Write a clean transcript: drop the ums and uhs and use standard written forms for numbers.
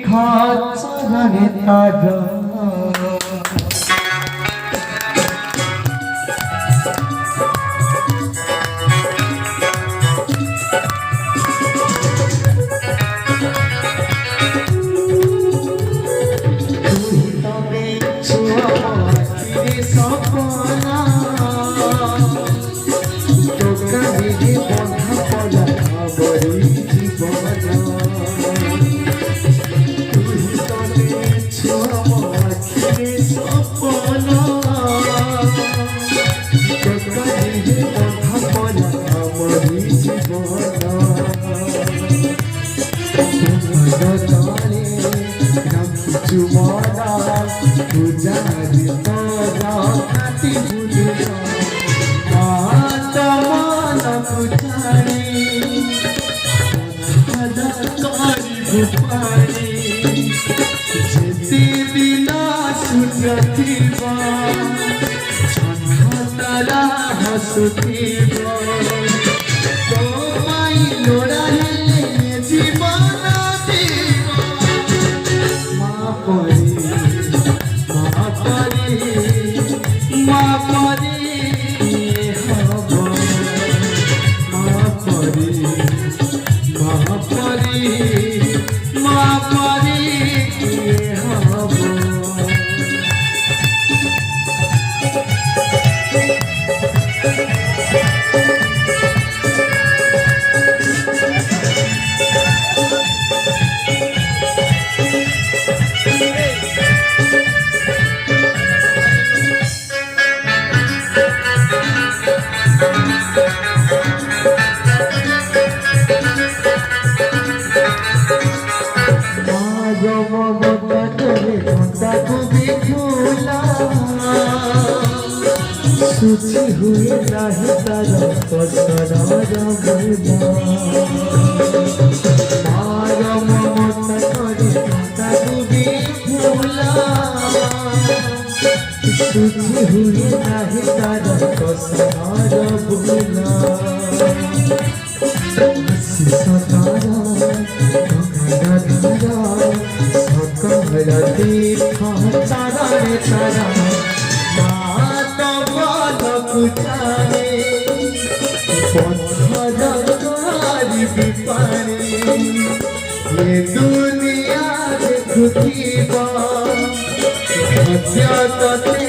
खाचरणे तारा सुची हुई रहे तारा कसरा रबना मारा ममता करी माता डूबी फूला सुची हुई रहे तारा कसरा रबना सतारा गंगा धारा सकल तीर्थ तारा रे तारा ये दुनिया देखती बा